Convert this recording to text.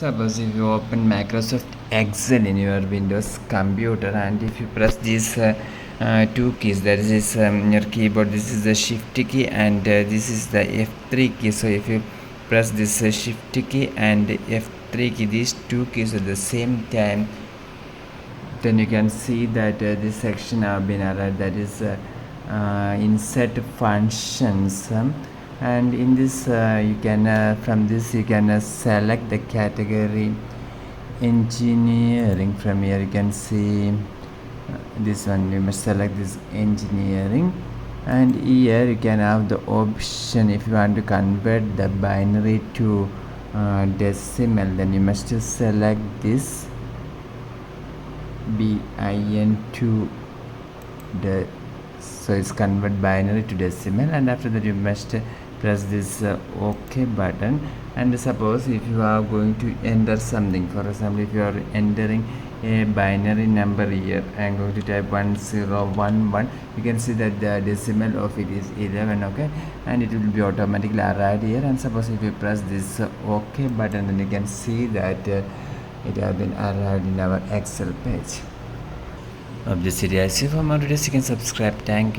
Suppose if you open Microsoft Excel in your Windows computer, and if you press these two keys, that is your keyboard, this is the shift key and this is the F3 key. So if you press this shift key and F3 key, these two keys at the same time, then you can see that this section have been added, that is insert functions, and in this you can from this you can select the category engineering. From here you can see this one, you must select this engineering, and here you can have the option if you want to convert the binary to decimal, then you must select this bin to the, so it's convert binary to decimal, and after that you must press this OK button. And suppose if you are going to enter something, for example if you are entering a binary number here, I am going to type 1011, you can see that the decimal of it is 11, okay, and it will be automatically arrived here. And suppose if you press this OK button, then you can see that it has been arrived in our Excel page of this video. For more videos you can subscribe. Thank you.